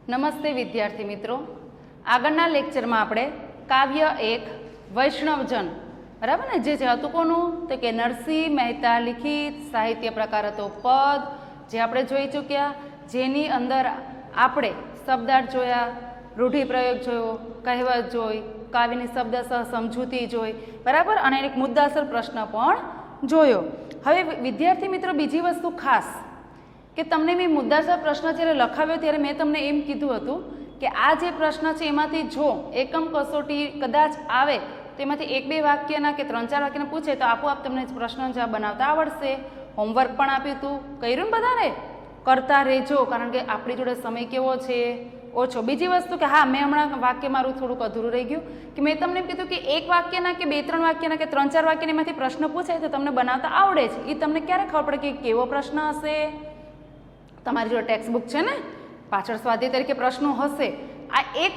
નમસ્તે વિદ્યાર્થી મિત્રો, આગળના લેક્ચરમાં આપણે કાવ્ય એક વૈષ્ણવજન બરાબર ને જે હતું કોનું તો કે નરસિંહ મહેતા લિખિત સાહિત્ય પ્રકાર હતો પદ, જે આપણે જોઈ ચૂક્યા, જેની અંદર આપણે શબ્દાર્થ જોયા, રૂઢિપ્રયોગ જોયો, કહેવત જોઈ, કાવ્યની શબ્દસહ સમજૂતી જોઈ બરાબર, અને એક મુદ્દાસર પ્રશ્ન પણ જોયો. હવે વિદ્યાર્થી મિત્રો બીજી વસ્તુ ખાસ કે તમને મેં મુદ્દાસર પ્રશ્ન જ્યારે લખાવ્યો ત્યારે મેં તમને એમ કીધું હતું કે આ જે પ્રશ્ન છે એમાંથી જો એકમ કસોટી કદાચ આવે તો એમાંથી 1-2 વાક્યના કે 3-4 વાક્યના પૂછે તો આપોઆપ તમને પ્રશ્નનો જવાબ બનાવતા આવડશે. હોમવર્ક પણ આપ્યું હતું, કર્યું ને બધાને? કરતા રહેજો, કારણ કે આપણી જોડે સમય કેવો છે, ઓછો. બીજી વસ્તુ કે હા, મેં હમણાં વાક્ય મારું થોડુંક અધૂરું રહી ગયું કે મેં તમને એમ કીધું કે 1 વાક્યના કે 2-3 વાક્યના કે 3-4 વાક્યના એમાંથી પ્રશ્ન પૂછાય તો તમને બનાવતા આવડે છે. એ તમને ક્યારે ખબર પડે કે કેવો પ્રશ્ન હશે? તમારી જોડે ટેક્સ્ટ બુક છે ને, પાછળ સ્વાધ્યાય તરીકે પ્રશ્નો હશે. આ એક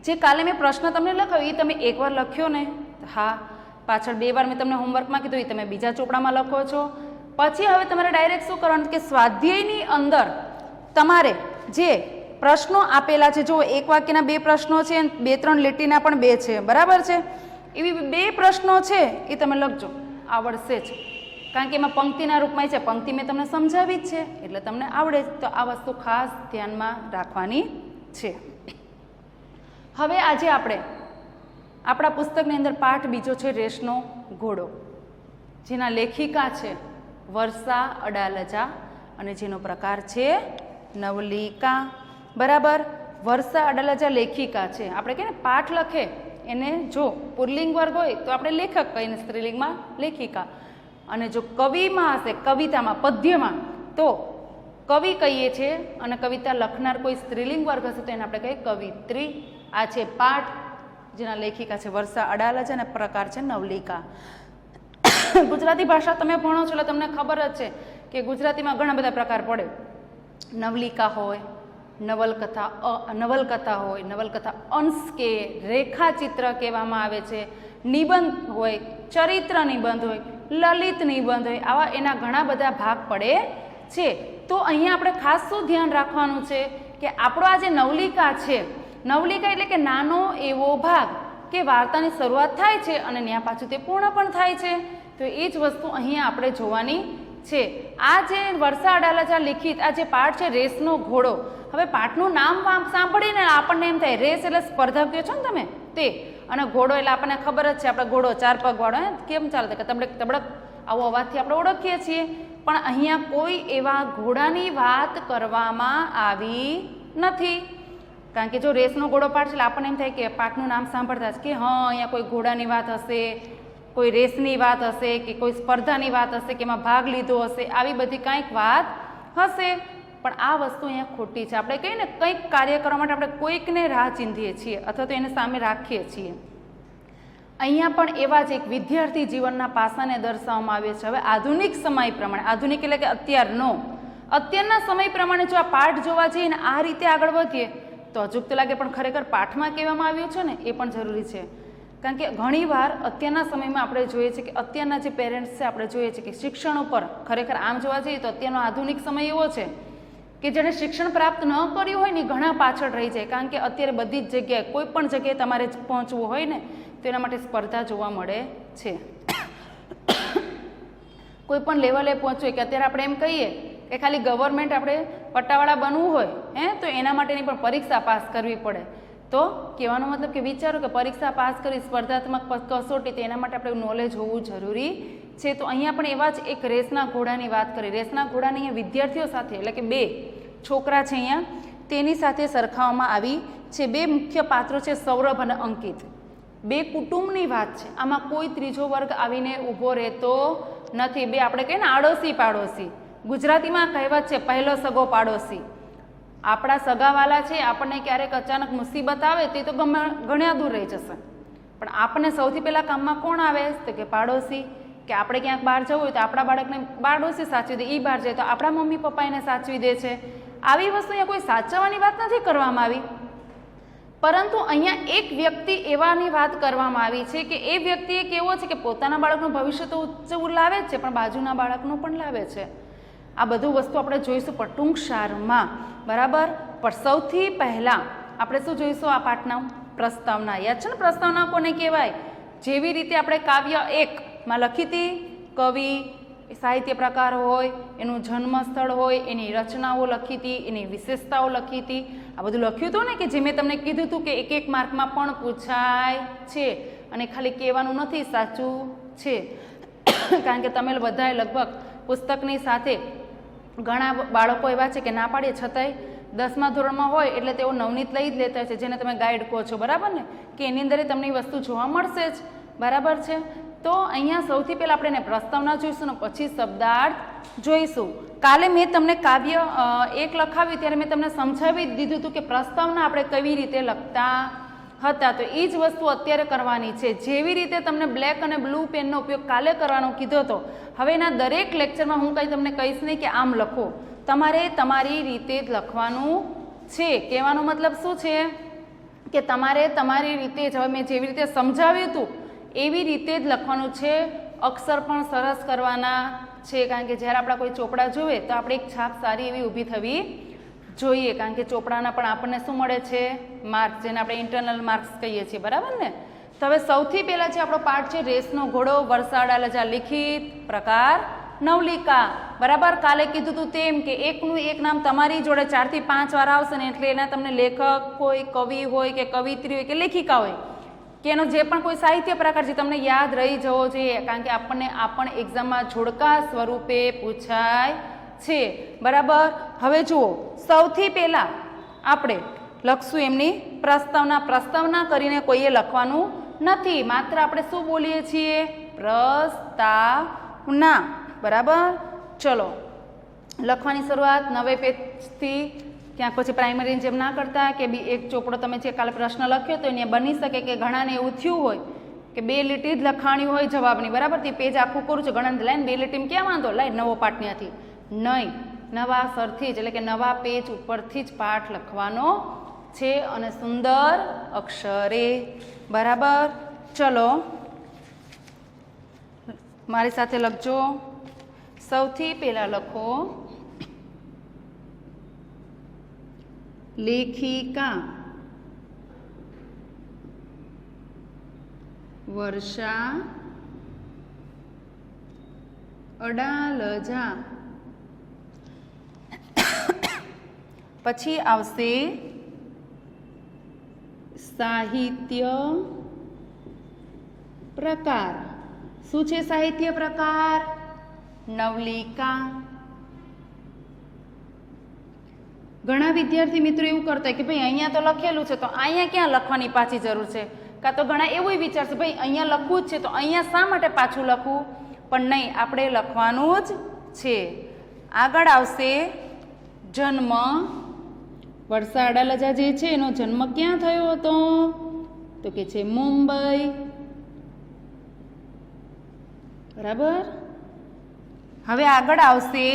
જે કાલે મેં પ્રશ્ન તમને લખાવ્યો એ તમે એકવાર લખ્યો ને? હા. પાછળ 2 વાર મેં તમને હોમવર્કમાં કીધું એ તમે બીજા ચોપડામાં લખો છો. પછી હવે તમારે ડાયરેક્ટ શું કરવાનું કે સ્વાધ્યાયની અંદર તમારે જે પ્રશ્નો આપેલા છે, જો 1 વાક્યના 2 પ્રશ્નો છે, 2-3 લીટીના પણ 2 છે, બરાબર છે? એવી 2 પ્રશ્નો છે એ તમે લખજો, આવડશે જ, કારણ કે એમાં પંક્તિના રૂપમાં છે. પંક્તિ મેં તમને સમજાવી જ છે એટલે તમને આવડે જ. તો આ વસ્તુ ખાસ ધ્યાનમાં રાખવાની છે. હવે આજે આપણે આપણા પુસ્તકની અંદર પાઠ બીજો છે રેસનો ઘોડો, જેના લેખિકા છે વર્ષા અડાલજા અને જેનો પ્રકાર છે નવલિકા, બરાબર? વર્ષા અડાલજા લેખિકા છે. આપણે કહીએ ને પાઠ લખે એને જો પુલ્લિંગ વર્ગ હોય તો આપણે લેખક કહીને, સ્ત્રીલિંગમાં લેખિકા, અને જો કવિમાં હશે, કવિતામાં, પદ્યમાં તો કવિ કહીએ છીએ, અને કવિતા લખનાર કોઈ સ્ત્રીલિંગ વર્ગ હશે તો એને આપણે કહીએ કવિત્રી. આ છે પાઠ જેના લેખિકા છે વર્ષા અડાલજા અને પ્રકાર છે નવલિકા. ગુજરાતી ભાષા તમે ભણો છો એટલે તમને ખબર જ છે કે ગુજરાતીમાં ઘણા બધા પ્રકાર પડે. નવલિકા હોય, નવલકથા હોય, નવલકથા અંશ કે રેખાચિત્ર કહેવામાં આવે છે, નિબંધ હોય, ચરિત્ર નિબંધ હોય, લલિત નિબંધ હોય, આવા એના ઘણા બધા ભાગ પડે છે. તો અહીંયા આપણે ખાસ શું ધ્યાન રાખવાનું છે કે આપણો આ જે નવલિકા છે, નવલિકા એટલે કે નાનો એવો ભાગ કે વાર્તાની શરૂઆત થાય છે અને ત્યાં પાછું તે પૂર્ણ પણ થાય છે. તો એ જ વસ્તુ અહીંયા આપણે જોવાની છે. આ જે વર્ષા અડાલજા લિખિત આ જે પાઠ છે રેસનો ઘોડો, હવે પાઠનું નામ સાંભળીને આપણને એમ થાય રેસ એટલે સ્પર્ધા કહો છો ને તમે તે, અને ઘોડો એટલે આપણને ખબર જ છે આપણે ઘોડો 4 પગવાળો કેમ ચાલે કે તબડક તબડક આવો અવાજથી આપણે ઓળખીએ છીએ. પણ અહીંયા કોઈ એવા ઘોડાની વાત કરવામાં આવી નથી, કારણ કે જો રેસનો ઘોડો પાઠ છે એટલે આપણને એમ થાય કે પાઠનું નામ સાંભળતા જ કે હા અહીંયા કોઈ ઘોડાની વાત હશે, કોઈ રેસની વાત હશે, કે કોઈ સ્પર્ધાની વાત હશે, કે એમાં ભાગ લીધો હશે, આવી બધી કંઈક વાત હશે. પણ આ વસ્તુ અહીંયા ખોટી છે. આપણે કહીએ ને કંઈક કાર્ય કરવા માટે આપણે કોઈકને રાહ ચીંધીએ છીએ અથવા તો એને સામે રાખીએ છીએ. અહીંયા પણ એવા જ એક વિદ્યાર્થી જીવનના પાસાને દર્શાવવામાં આવે છે. હવે આધુનિક સમય પ્રમાણે, આધુનિક એટલે કે અત્યારના સમય પ્રમાણે જો આ પાઠ જોવા જઈએ ને આ રીતે આગળ વધીએ તો અજુકતું લાગે, પણ ખરેખર પાઠમાં કહેવામાં આવ્યું છે ને એ પણ જરૂરી છે. કારણ કે ઘણીવાર અત્યારના સમયમાં આપણે જોઈએ છીએ કે અત્યારના જે પેરેન્ટ્સ છે આપણે જોઈએ છીએ કે શિક્ષણ ઉપર ખરેખર આમ જોવા જઈએ તો અત્યારનો આધુનિક સમય એવો છે કે જેણે શિક્ષણ પ્રાપ્ત ન કર્યું હોય ને ઘણા પાછળ રહી જાય. કારણ કે અત્યારે બધી જ જગ્યાએ કોઈ પણ જગ્યાએ તમારે પહોંચવું હોય ને તો એના માટે સ્પર્ધા જોવા મળે છે. કોઈ પણ લેવલે પહોંચવું કે અત્યારે આપણે એમ કહીએ કે ખાલી ગવર્મેન્ટ આપણે પટ્ટાવાળા બનવું હોય તો એના માટેની પણ પરીક્ષા પાસ કરવી પડે. તો કહેવાનો મતલબ કે વિચારો કે પરીક્ષા પાસ કરી સ્પર્ધાત્મક કસોટી, તો એના માટે આપણે નોલેજ હોવું જરૂરી છે. તો અહીંયા પણ એવા જ એક રેસના ઘોડાની વાત કરી. રેસના ઘોડાને અહીંયા વિદ્યાર્થીઓ સાથે એટલે કે 2 છોકરા છે અહીંયા તેની સાથે સરખાવવામાં આવી છે. 2 મુખ્ય પાત્રો છે સૌરભ અને અંકિત. 2 કુટુંબની વાત છે, આમાં કોઈ ત્રીજો વર્ગ આવીને ઊભો રહેતો નથી. 2 આપણે કહીએ ને આડોશી પાડોશી, ગુજરાતીમાં કહેવત છે પહેલો સગો પાડોશી. આપણા સગાવાલા છે, આપણને ક્યારેક અચાનક મુસીબત આવે તો એ તો ઘણા દૂર રહી જશે, પણ આપણને સૌથી પહેલાં કામમાં કોણ આવે તો કે પાડોશી. કે આપણે ક્યાંક બહાર જવું હોય તો આપણા બાળકને પાડોશી સાચવી દે, એ બહાર જાય તો આપણા મમ્મી પપ્પા એને સાચવી દે છે. આવી વસ્તુ અહીંયા કોઈ સાચવવાની વાત નથી કરવામાં આવી, પરંતુ અહીંયા એક વ્યક્તિ એવાની વાત કરવામાં આવી છે કે એ વ્યક્તિ એક એવો છે કે પોતાના બાળકનું ભવિષ્ય તો ઊંચું લાવે જ છે પણ બાજુના બાળકનું પણ લાવે છે. આ બધું વસ્તુ આપણે જોઈશું પણ ટૂંક સારમાં, બરાબર. પણ સૌથી પહેલાં આપણે શું જોઈશું આ પાઠના પ્રસ્તાવના. યાદ છે ને પ્રસ્તાવના કોને કહેવાય? જેવી રીતે આપણે કાવ્ય 1માં લખી હતી, કવિ, સાહિત્ય પ્રકાર હોય, એનું જન્મ સ્થળ હોય, એની રચનાઓ લખી હતી, એની વિશેષતાઓ લખી હતી, આ બધું લખ્યું હતું ને, કે જે મેં તમને કીધું હતું કે એક માર્કમાં પણ પૂછાય છે અને ખાલી કહેવાનું નથી, સાચું છે. કારણ કે તમે બધાએ લગભગ પુસ્તકની સાથે ઘણા બાળકો એવા છે કે ના પાડીએ છતાંય 10મા ધોરણમાં હોય એટલે તેઓ નવનીત લઈ જ લેતા છે, જેને તમે ગાઈડ કહો છો, બરાબર ને, કે એની અંદર તમને વસ્તુ જોવા મળશે જ, બરાબર છે. તો અહીંયા સૌથી પહેલાં આપણે એને પ્રસ્તાવના જોઈશું ને પછી શબ્દાર્થ જોઈશું. કાલે મેં તમને કાવ્ય 1 લખાવ્યું ત્યારે મેં તમને સમજાવી દીધું હતું કે પ્રસ્તાવના આપણે કેવી રીતે લખતા હતા, તો એ જ વસ્તુ અત્યારે કરવાની છે. જેવી રીતે તમને બ્લેક અને બ્લુ પેનનો ઉપયોગ કાલે કરવાનો કીધો હતો, હવે એના દરેક લેક્ચરમાં હું કંઈ તમને કહીશ નહીં કે આમ લખો, તમારે તમારી રીતે જ લખવાનું છે. કહેવાનો મતલબ શું છે કે તમારે તમારી રીતે જ, હવે મેં જેવી રીતે સમજાવ્યું હતું એવી રીતે જ લખવાનું છે. અક્ષર પણ સરસ કરવાના છે, કારણ કે જ્યારે આપણા કોઈ ચોપડા જોવે તો આપણે એક છાપ સારી એવી ઊભી થવી જોઈએ, કારણ કે ચોપડાના પણ આપણને શું મળે છે? માર્ક્સ, જેને આપણે ઇન્ટરનલ માર્ક્સ કહીએ છીએ, બરાબર ને. તો હવે સૌથી પહેલાં જે આપણો પાઠ છે રેસનો ઘોડો, વરસાડા લજા, લિખિત પ્રકાર નવલિકા, બરાબર. કાલે કીધું હતું તેમ કે એકનું એક નામ તમારી જોડે 4 થી 5 વાર આવશે ને, એટલે એના તમને લેખક હોય, કવિ હોય કે કવિત્રી હોય કે લેખિકા હોય કે એનો જે પણ કોઈ સાહિત્ય પ્રકાર છે તમને યાદ રહી જવો જોઈએ, કારણ કે આપણને એક્ઝામમાં જોડકા સ્વરૂપે પૂછાય છે, બરાબર. હવે જુઓ, સૌથી પહેલાં આપણે લખશું એમની પ્રસ્તાવના. પ્રસ્તાવના કરીને કોઈએ લખવાનું નથી, માત્ર આપણે શું બોલીએ છીએ? પ્રસ્તાવના, બરાબર. ચલો લખવાની શરૂઆત 9 પેજથી. ક્યાંક પછી પ્રાઇમરીની જેમ ના કરતા કે એક ચોપડો તમે જે કાલે પ્રશ્ન લખ્યો તો એને બની શકે કે ઘણાને એવું થયું હોય કે 2 લીટી જ લખાણી હોય જવાબની, બરાબર. તે પેજ આખું કરું છું, ઘણાને લાઈન 2 લીટીમાં ક્યાં વાંધો, લાઈ નવો પાઠ ત્યાંથી નહીં, નવા સરથી જ, એટલે કે નવા પેજ ઉપરથી જ પાઠ લખવાનો છે અને સુંદર અક્ષરે, બરાબર. ચલો મારી સાથે લખજો. સૌથી પહેલાં લખો લેખિકા વર્ષા અડાલજા. પછી આવશે સાહિત્ય પ્રકાર. શું છે સાહિત્ય પ્રકાર? નવલિકા. ઘણા વિદ્યાર્થી મિત્રો એવું કરતા કે ભાઈ અહીંયા તો લખેલું છે તો અહીંયા ક્યાં લખવાની પાછી જરૂર છે, કાં તો ઘણા એવું વિચારશે ભાઈ અહીંયા લખવું જ છે તો અહીંયા શા માટે પાછું લખવું, પણ નહીં, આપણે લખવાનું જ છે. આગળ આવશે જન્મ. વર્ષા અડાલજા જે છે એનો જન્મ ક્યાં થયો હતો? તો કે છે મુંબઈ, બરાબર. હવે આગળ આવશે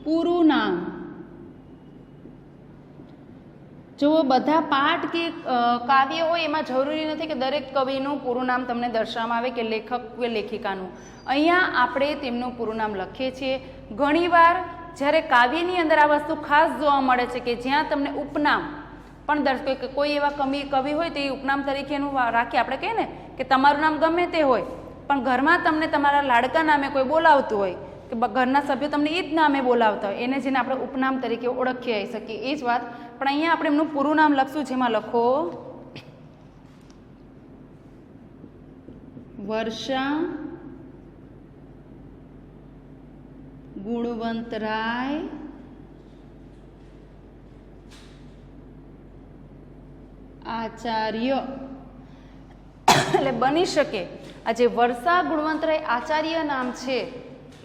પૂરું નામ. જો બધા પાઠ કે કાવ્ય હોય એમાં જરૂરી નથી કે દરેક કવિનું પૂરું નામ તમને દર્શાવવામાં આવે કે લેખક કે લેખિકાનું. અહીંયા આપણે તેમનું પૂરું નામ લખીએ છીએ. ઘણીવાર જ્યારે કાવ્યની અંદર આ વસ્તુ ખાસ જોવા મળે છે કે જ્યાં તમને ઉપનામ પણ દર્શાવે, કોઈ એવા કવિ હોય તો એ ઉપનામ તરીકેનું રાખીએ. આપણે કહીએ ને કે તમારું નામ ગમે તે હોય પણ ઘરમાં તમને તમારા લાડકા નામે કોઈ બોલાવતું હોય કે ઘરના સભ્યો તમને એ જ નામે બોલાવતા હોય, એને જેને આપણે ઉપનામ તરીકે ઓળખી શકીએ, એ જ વાત. પણ અહીંયા આપણે એમનું પૂરું નામ લખશું, જેમાં લખો વર્ષા ગુણવંતરાય આચાર્ય. એટલે બની શકે આ જે વર્ષા ગુણવંતરાય આચાર્ય નામ છે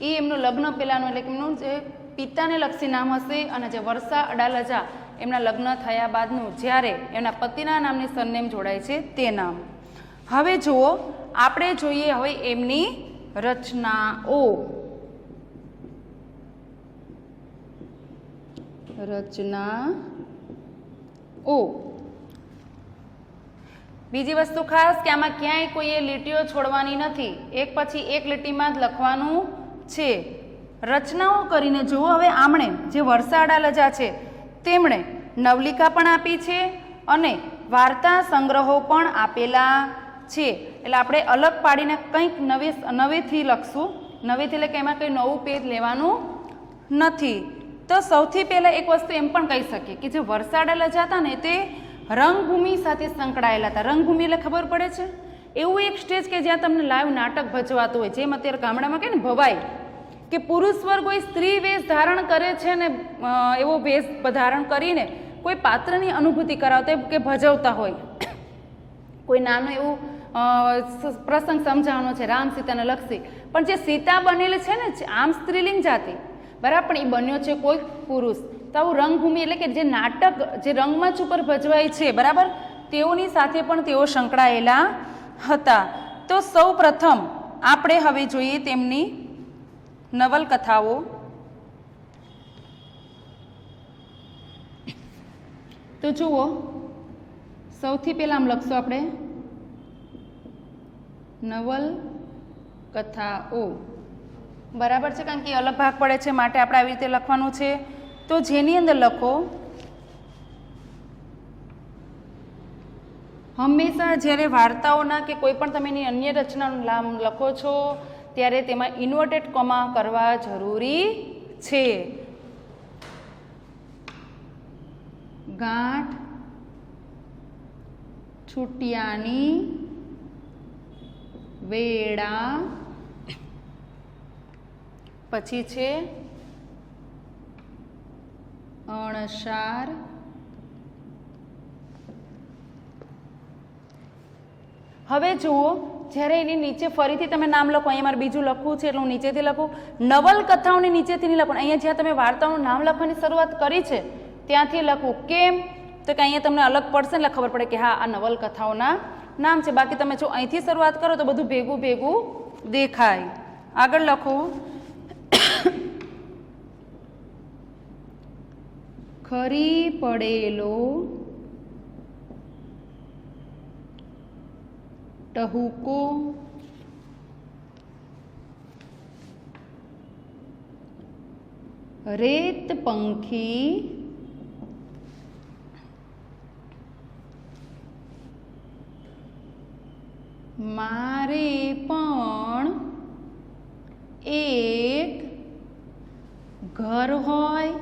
એ એમનું લગ્ન પહેલાંનું, એટલે કે એમનું જે પિતાને લક્ષી નામ હશે, અને જે વર્ષા અડાલજા એમના લગ્ન થયા બાદનું જ્યારે એમના પતિના નામની સરનેમ જોડાય છે તે નામ. હવે જુઓ, આપણે જોઈએ હવે એમની રચનાઓ. રચનાઓ. બીજી વસ્તુ ખાસ કે આમાં ક્યાંય કોઈએ લીટીઓ છોડવાની નથી, એક પછી એક લીટીમાં જ લખવાનું છે. રચનાઓ કરીને જુઓ. હવે આમણે જે વરસાડા લજા છે તેમણે નવલિકા પણ આપી છે અને વાર્તા સંગ્રહો પણ આપેલા છે. એટલે આપણે અલગ પાડીને કંઈક નવેથી લખશું. નવેથી એટલે કે એમાં કંઈ નવું પેજ લેવાનું નથી. તો સૌથી પહેલાં એક વસ્તુ એમ પણ કહી શકીએ કે જે વરસાડા લજા હતા ને તે રંગભૂમિ સાથે સંકળાયેલા હતા. રંગભૂમિ એટલે ખબર પડે છે, એવું એક સ્ટેજ કે જ્યાં તમને લાઈવ નાટક ભજવાતું હોય, જેમ અત્યારે ગામડામાં કહે ને ભવાઈ, કે પુરુષ વર્ગ કોઈ સ્ત્રી વેશ ધારણ કરે છે ને એવો વેશ ધારણ કરીને કોઈ પાત્રની અનુભૂતિ કરાવતા કે ભજવતા હોય. કોઈ નાનું એવું પ્રસંગ સમજાવવાનો છે, રામ સીતાને લક્ષી, પણ જે સીતા બનેલી છે ને આમ સ્ત્રીલિંગ જાતિ, બરાબર, પણ એ બન્યો છે કોઈ પુરુષ. તો આવું રંગભૂમિ એટલે કે જે નાટક જે રંગમંચ ઉપર ભજવાય છે, બરાબર, તેઓની સાથે પણ તેઓ સંકળાયેલા હતા. તો સૌ પ્રથમ આપણે હવે જોઈએ તેમની નવલકથાઓ. તો જુઓ, સૌથી પહેલાં આમ લખશું આપણે નવલકથાઓ, બરાબર છે, કારણ કે અલગ ભાગ પડે છે માટે આપણે આવી રીતે લખવાનું છે. તો જેની અંદર લખો, હંમેશા જ્યારે વાર્તાઓના કે કોઈ પણ તમે એની અન્ય રચનાનું નામ લખો છો ત્યારે તેમાં ઇન્વર્ટેડ કોમા કરવા જરૂરી છે. ગાંઠ છૂટિયાની વેળા, પછી છે અણસાર, હવે જુઓ, જ્યારે એની નીચે ફરીથી તમે નામ લખો, અહીંયા મારે બીજું લખવું છે એટલે હું નીચેથી લખું. નવલકથાઓની નીચેથી નહીં લખો, અહીંયા જ્યાં તમે વાર્તાઓનું નામ લખવાની શરૂઆત કરી છે ત્યાંથી લખવું. કેમ? તો કે અહીંયા તમને અલગ પડશે એટલે ખબર પડે કે હા આ નવલકથાઓના નામ છે. બાકી તમે જો અહીંથી શરૂઆત કરો તો બધું ભેગું ભેગું દેખાય. આગળ લખો, ખરી પડેલો ટહુકો, રેત પંખી, મારે પણ એક ઘર હોય,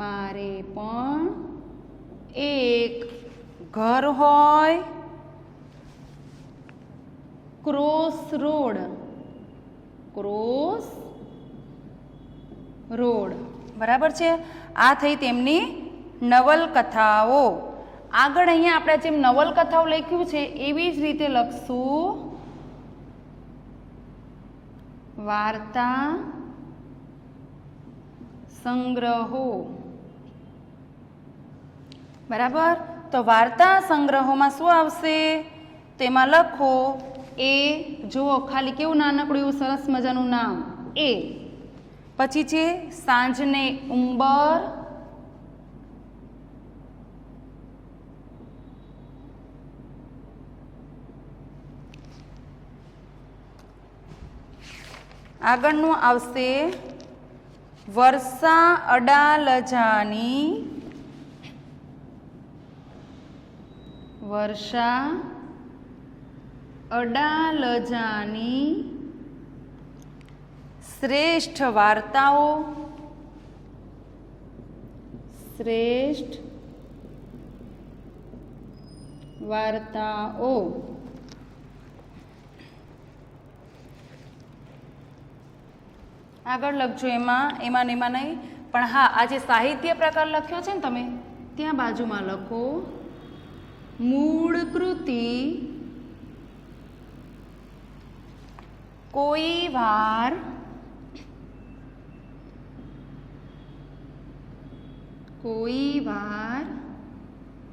મારે પણ એક ઘર હોય, ક્રોસ રોડ, ક્રોસ રોડ, બરાબર છે. આ થઈ તેમની નવલકથાઓ. આગળ અહીંયા આપણે જેમ નવલકથાઓ લખ્યું છે એવી જ રીતે લખશું વાર્તા સંગ્રહો, બરાબર. તો વાર્તા સંગ્રહોમાં શું આવશે? તેમાં લખો એ, જુઓ ખાલી કેવું નાનકડું એવું સરસ મજાનું નામ એ, પછી છે સાંજને ઉંબર, આગળનું આવશે વર્ષા અડાલજાની, વર્ષા અડાલજાની શ્રેષ્ઠ વાર્તાઓ, શ્રેષ્ઠ વાર્તાઓ. આગળ લખજો એમાં ને એમાં નહીં, પણ હા આ જે સાહિત્ય પ્રકાર લખ્યો છે ને તમે ત્યાં બાજુમાં લખો મૂળ કૃતિ કોઈ વાર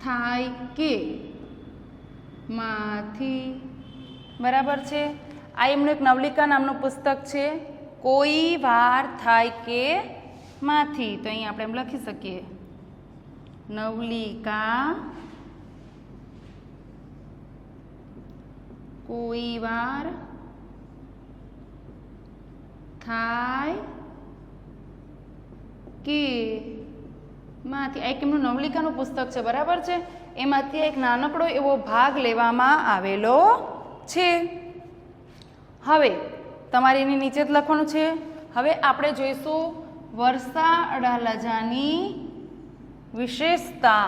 થાય કે માંથી, બરાબર છે. આ એમનું એક નવલિકા નામનું પુસ્તક છે, કોઈ વાર થાય કે માંથી. તો અહીં આપણે એમ લખી શકીએ નવલિકા કોઈ વાર થાય કે માંથી એક એમનું નવલિકાનું પુસ્તક છે, બરાબર છે, એમાંથી એક નાનકડો એવો ભાગ લેવામાં આવેલો છે. હવે તમારે એની નીચે જ લખવાનું છે. હવે આપણે જોઈશું વર્ષા અડાલજાની વિશેષતાઓ.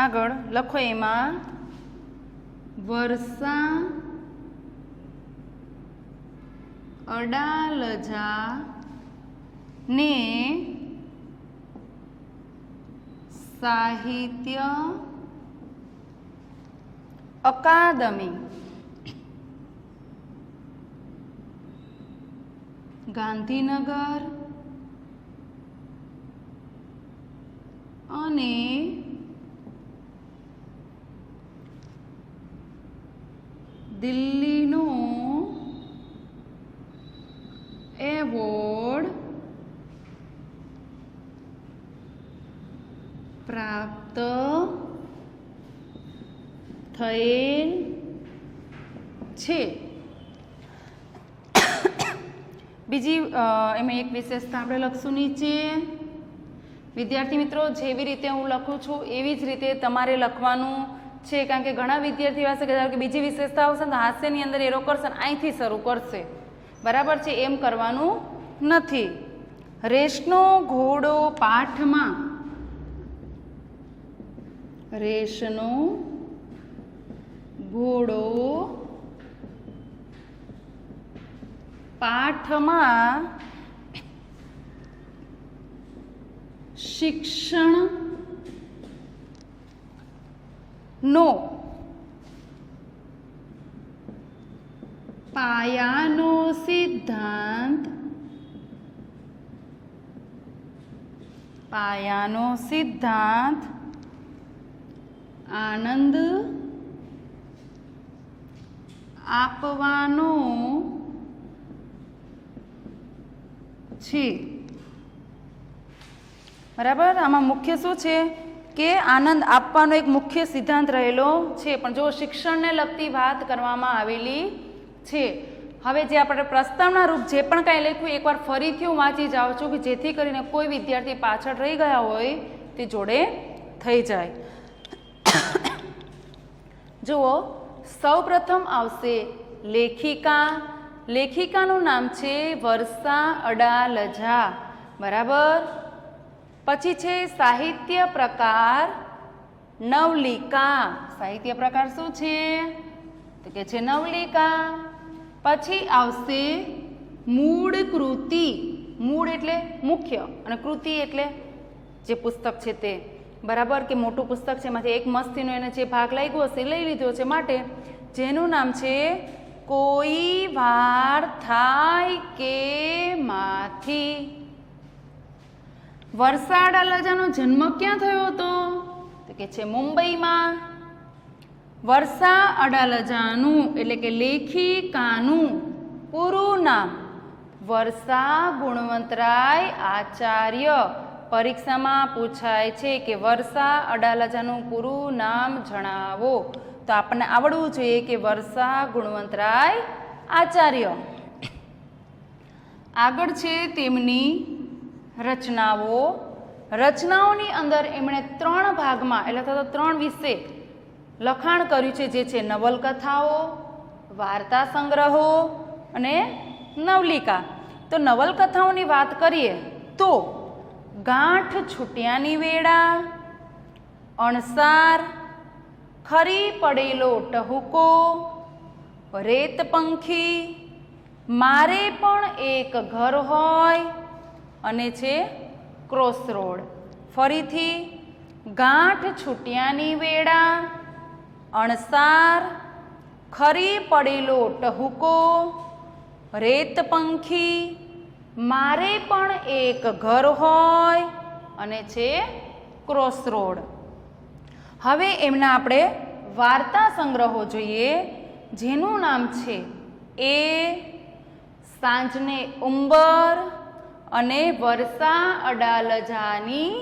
આગળ લખો એમાં વર્ષા અડાલજા ને સાહિત્ય અકાદમી ગાંધીનગર અને દિલ્હીનો એવોર્ડ પ્રાપ્ત થયેલ છે. બીજી એમાં એક વિશેષતા આપણે લખશું નીચે. વિદ્યાર્થી મિત્રો, જેવી રીતે હું લખું છું એવી જ રીતે તમારે લખવાનું છે, કારણ કે ઘણા વિદ્યાર્થીઓ હશે કે બીજી વિશેષતા આવશે તો હાસ્યની અંદર એરો કરશે ને અહીંથી શરૂ કરશે, બરાબર છે, એમ કરવાનું નથી. રેસનો ઘોડો પાઠમાં રેસનો ઘોડો પાઠમાં શિક્ષણ નો પાયાનો સિદ્ધાંત આનંદ આપવાનો છે, બરાબર. આમાં મુખ્ય શું છે કે આનંદ આપવાનો એક મુખ્ય સિદ્ધાંત રહેલો છે, પણ જો શિક્ષણને લગતી વાત કરવામાં આવેલી છે. હવે જે આપણે પ્રસ્તાવના રૂપ જે પણ કાંઈ લખ્યું એકવાર ફરીથી હું વાંચી જાઉં છું કે જેથી કરીને કોઈ વિદ્યાર્થી પાછળ રહી ગયા હોય તે જોડે થઈ જાય. જુઓ, સૌપ્રથમ આવશે લેખિકા. લેખિકાનું નામ છે વર્ષા અડાલજા, બરાબર. પછી છે સાહિત્ય પ્રકાર નવલિકા. સાહિત્ય પ્રકાર શું છે તો કે છે નવલિકા. પછી આવશે મૂળ કૃતિ. મૂળ એટલે મુખ્ય અને કૃતિ એટલે જે પુસ્તક છે તે, બરાબર, કે મોટું પુસ્તક છે એમાંથી એક મસ્તીનો એને જે ભાગ લાગ્યો હશે લઈ લીધો છે, માટે જેનું નામ છે કોઈ વાર થાય કે માંથી. વર્ષા અડાલજાનો જન્મ ક્યાં થયો હતો તો કે છે મુંબઈમાં. વર્ષા અડાલજાનું એટલે કે લેખિકાનું પૂરું નામ વર્ષા ગુણવંતરાય આચાર્ય. પરીક્ષામાં પૂછાય છે કે વર્ષા અડાલજાનું પૂરું નામ જણાવો, તો આપણને આવડવું જોઈએ કે વર્ષા ગુણવંતરાય આચાર્ય. આગળ છે તેમની રચનાઓ. રચનાઓની અંદર એમણે 3 ભાગમાં એટલે તો 3 વિશે લખાણ કર્યું છે, જે છે નવલકથાઓ, વાર્તા સંગ્રહો અને નવલિકા. તો નવલકથાઓની વાત કરીએ તો ગાંઠ છૂટ્યાની વેળા, અણસાર, ખરી પડેલો ટહુકો, રેત પંખી, મારે પણ એક ઘર હોય અને છે ક્રોસરોડ. ફરીથી ગાંઠ છૂટ્યાની વેળા, અણસાર, ખરી પડેલો ટહુકો, રેત પંખી, મારે પણ એક ઘર હોય અને છે ક્રોસરોડ. હવે એમના આપણે વાર્તા સંગ્રહો જોઈએ, જેનું નામ છે એ સાંજને ઉંબર અને વર્ષા અડાલજાની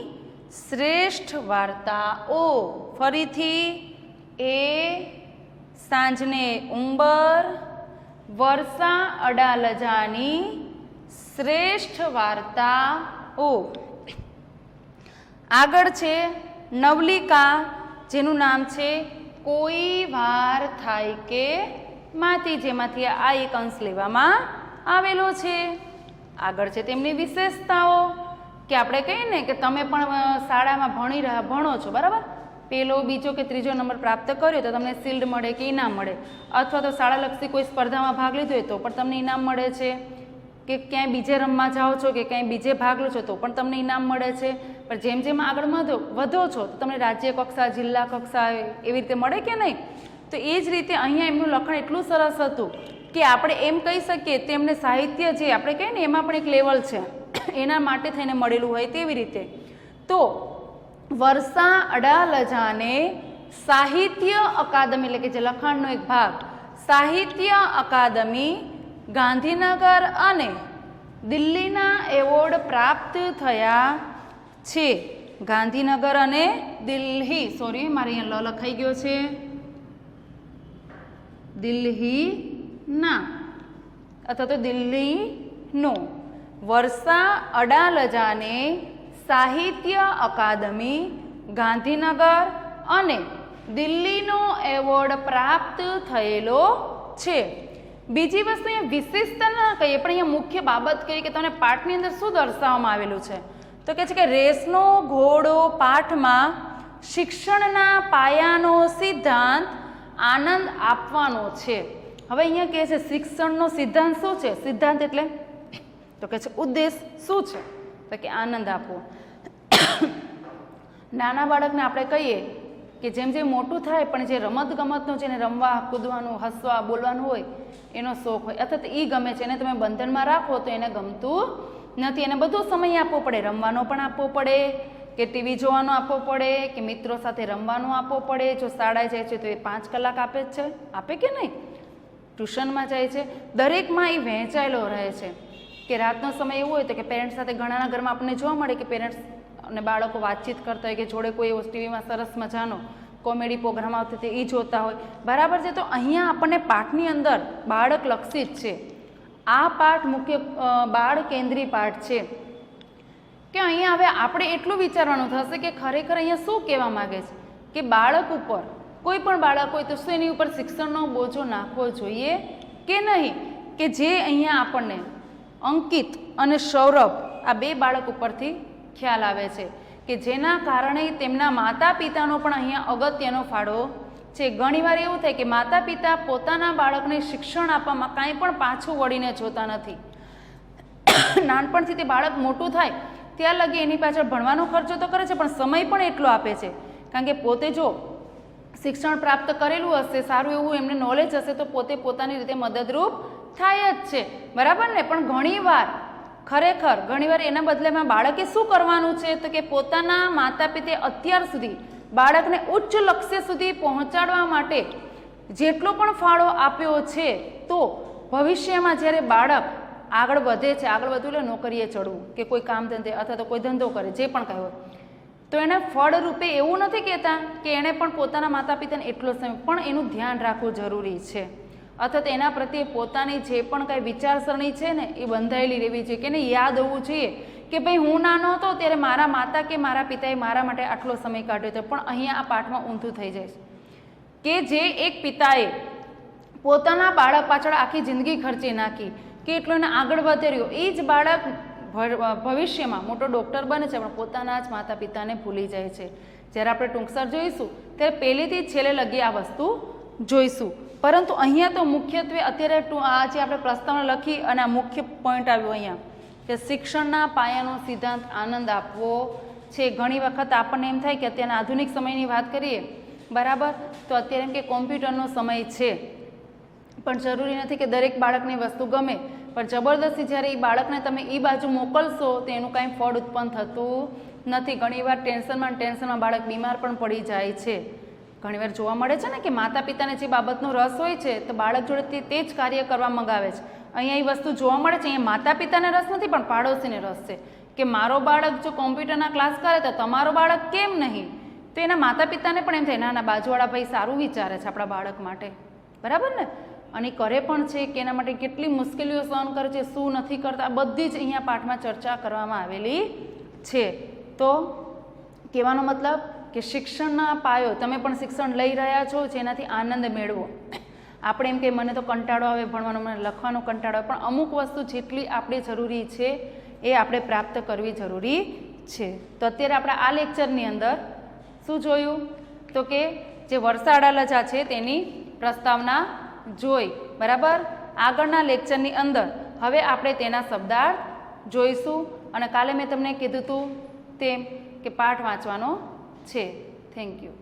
શ્રેષ્ઠ વાર્તાઓ. ફરીથી એ સાંજને ઉંબર વર્ષા અડાલજાની શ્રેષ્ઠ વાર્તાઓ. આગળ છે નવલિકા, જેનું નામ છે કોઈ વાર થાય કે માંથી, જેમાંથી આ એક અંશ લેવામાં આવેલો છે. આગળ છે તેમની વિશેષતાઓ, કે આપણે કહીએ ને કે તમે પણ શાળામાં ભણો છો, બરાબર, પહેલો બીજો કે ત્રીજો નંબર પ્રાપ્ત કર્યો તો તમને શિલ્ડ મળે કે ઇનામ મળે, અથવા તો શાળાલક્ષી કોઈ સ્પર્ધામાં ભાગ લીધો હોય તો પણ તમને ઇનામ મળે છે, કે ક્યાંય બીજે રમવા જાઓ છો કે ક્યાંય બીજે ભાગ લો છો તો પણ તમને ઇનામ મળે છે. પણ જેમ જેમ આગળ વધો છો તો તમને રાજ્ય કક્ષા, જિલ્લા કક્ષા એવી રીતે મળે કે નહીં. તો એ જ રીતે અહીંયા એમનું લખાણ એટલું સરસ હતું કે આપણે એમ કહી શકીએ તેમને સાહિત્ય જે આપણે કહીએ ને એમાં પણ એક લેવલ છે, એના માટે થઈને મળેલું હોય તેવી રીતે. તો વર્ષા અડાલજાને સાહિત્ય અકાદમી, એટલે કે જે લખાણનો એક ભાગ, સાહિત્ય અકાદમી ગાંધીનગર અને દિલ્હીના એવોર્ડ પ્રાપ્ત થયા છે. ગાંધીનગર અને દિલ્હી, સોરી મારે અહીંયા લખાઈ ગયો છે, દિલ્હીના અથવા તો દિલ્હીનો. વર્ષા અડાલજાને સાહિત્ય અકાદમી ગાંધીનગર અને દિલ્હીનો એવોર્ડ પ્રાપ્ત થયેલો છે. બીજી વસ્તુ અહીંયા વિશેષતા ના કહીએ પણ અહીંયા મુખ્ય બાબત કહીએ કે તમને પાઠની અંદર શું દર્શાવવામાં આવેલું છે, તો કહે છે કે રેસનો ઘોડો પાઠમાં શિક્ષણના પાયાનો સિદ્ધાંત આનંદ આપવાનો છે. હવે અહીંયા કહે છે શિક્ષણનો સિદ્ધાંત શું છે? સિદ્ધાંત એટલે તો કહે છે ઉદ્દેશ શું છે? તો કે આનંદ આપવો. નાના બાળકને આપણે કહીએ કે જેમ જેમ મોટું થાય પણ જે રમત ગમતનો જેને રમવા, કૂદવાનું, હસવા, બોલવાનું હોય એનો શોખ હોય અથવા તો એ ગમે છે, એને તમે બંધનમાં રાખો તો એને ગમતું નથી. એને બધો સમય આપવો પડે, રમવાનો પણ આપવો પડે, કે ટીવી જોવાનો આપવો પડે, કે મિત્રો સાથે રમવાનો આપવો પડે. જો શાળાએ જાય છે તો એ 5 કલાક આપે જ છે, આપે કે નહીં? ટ્યુશનમાં જાય છે, દરેકમાં એ વહેંચાયેલો રહે છે. કે રાતનો સમય એવો હોય તો કે પેરેન્ટ્સ સાથે ઘણાના ઘરમાં આપણને જોવા મળે કે પેરેન્ટ્સ અને બાળકો વાતચીત કરતા હોય, કે જોડે કોઈ એવો ટીવીમાં સરસ મજાનો કોમેડી પ્રોગ્રામ આવતો હોય એ જોતા હોય, બરાબર છે. તો અહીંયા આપણને પાઠની અંદર બાળક લક્ષિત છે. આ પાઠ મુખ્ય બાળ કેન્દ્રી પાઠ છે. કે અહીંયા હવે આપણે એટલું વિચારવાનું થશે કે ખરેખર અહીંયા શું કહેવા માગે છે, કે બાળક ઉપર, કોઈ પણ બાળક હોય તો શું એની ઉપર શિક્ષણનો બોજો નાખવો જોઈએ કે નહીં. કે જે અહીંયા આપણને અંકિત અને સૌરભ આ 2 બાળક ઉપરથી ખ્યાલ આવે છે, કે જેના કારણે તેમના માતા પિતાનો પણ અહીંયા અગત્યનો ફાળો છે. ઘણીવાર એવું થાય કે માતા પિતા પોતાના બાળકને શિક્ષણ આપવામાં કાંઈ પણ પાછું વળીને જોતા નથી. નાનપણથી તે બાળક મોટું થાય ત્યાં લગી એની પાછળ ભણવાનો ખર્ચો તો કરે છે પણ સમય પણ એટલો આપે છે. કારણ કે પોતે જો શિક્ષણ પ્રાપ્ત કરેલું હશે, સારું એવું એમને નોલેજ હશે તો પોતે પોતાની રીતે મદદરૂપ થાય જ છે, બરાબર ને. પણ ઘણીવાર એના બદલેમાં બાળકે શું કરવાનું છે, તો કે પોતાના માતા પિતાએ અત્યાર સુધી બાળકને ઉચ્ચ લક્ષ્ય સુધી પહોંચાડવા માટે જેટલો પણ ફાળો આપ્યો છે, તો ભવિષ્યમાં જ્યારે બાળક આગળ વધે છે, આગળ વધવું એટલે નોકરીએ ચડવું કે કોઈ કામ ધંધે અથવા તો કોઈ ધંધો કરે, જે પણ કહ્યું, તો એને ફળ રૂપે એવું નથી કહેતા કે એણે પણ પોતાના માતા પિતાને એટલો સમય, પણ એનું ધ્યાન રાખવું જરૂરી છે. અથવા તો એના પ્રત્યે પોતાની જે પણ કાંઈ વિચારસરણી છે ને એ બંધાયેલી રહેવી જોઈએ, કે એને યાદ હોવું જોઈએ કે ભાઈ હું નાનો હતો ત્યારે મારા માતા કે મારા પિતાએ મારા માટે આટલો સમય કાઢ્યો હતો. પણ અહીંયા આ પાઠમાં ઊંધું થઈ જાય છે કે જે એક પિતાએ પોતાના બાળક પાછળ આખી જિંદગી ખર્ચી નાખી, કે એટલો એને આગળ વધેર્યો, એ જ બાળક ભવિષ્યમાં મોટો ડૉક્ટર બને છે પણ પોતાના જ માતા પિતાને ભૂલી જાય છે. જ્યારે આપણે ટૂંકસર જોઈશું ત્યારે પહેલેથી છેલ્લે લગી આ વસ્તુ જોઈશું. પરંતુ અહીંયા તો મુખ્યત્વે અત્યારે આ જે આપણે પ્રસ્તાવના લખી અને આ મુખ્ય પોઈન્ટ આવ્યો અહીંયા કે શિક્ષણના પાયાનો સિદ્ધાંત આનંદ આપવો છે. ઘણી વખત આપણને એમ થાય કે અત્યારના આધુનિક સમયની વાત કરીએ, બરાબર, તો અત્યારે એમ કે કોમ્પ્યુટરનો સમય છે, પણ જરૂરી નથી કે દરેક બાળકની વસ્તુ ગમે. પણ જબરદસ્તી જ્યારે એ બાળકને તમે એ બાજુ મોકલશો તો એનું કાંઈ ફળ ઉત્પન્ન થતું નથી. ઘણીવાર ટેન્શનમાં બાળક બીમાર પણ પડી જાય છે. ઘણીવાર જોવા મળે છે ને કે માતા પિતાને જે બાબતનો રસ હોય છે તો બાળક જોડે તે જ કાર્ય કરવા મંગાવે છે, અહીંયા એ વસ્તુ જોવા મળે છે. અહીંયા માતા પિતાને રસ નથી પણ પાડોશીને રસ છે કે મારો બાળક જો કોમ્પ્યુટરના ક્લાસ કરે તો તમારો બાળક કેમ નહીં. તો એના માતા પિતાને પણ એમ થાય ના ના બાજુવાળા ભાઈ સારું વિચારે છે આપણા બાળક માટે, બરાબર ને. અને કરે પણ છે કે એના માટે કેટલી મુશ્કેલીઓ સહન કરે છે, શું નથી કરતા, બધી જ અહીંયા પાઠમાં ચર્ચા કરવામાં આવેલી છે. તો કહેવાનો મતલબ કે શિક્ષણના પાયો, તમે પણ શિક્ષણ લઈ રહ્યા છો જેનાથી આનંદ મેળવો. આપણે એમ કે મને તો કંટાળો આવે ભણવાનો, મને લખવાનો કંટાળો આવે, પણ અમુક વસ્તુ જેટલી આપણે જરૂરી છે એ આપણે પ્રાપ્ત કરવી જરૂરી છે. તો અત્યારે આપણે આ લેક્ચરની અંદર શું જોયું તો કે જે વરસાડા લજા છે તેની પ્રસ્તાવના જોઈ, બરાબર. આગળના લેક્ચરની અંદર હવે આપણે તેના શબ્દાર્થ જોઈશું અને કાલે મેં તમને કીધું હતું તેમ કે પાઠ વાંચવાનો છે. Thank you.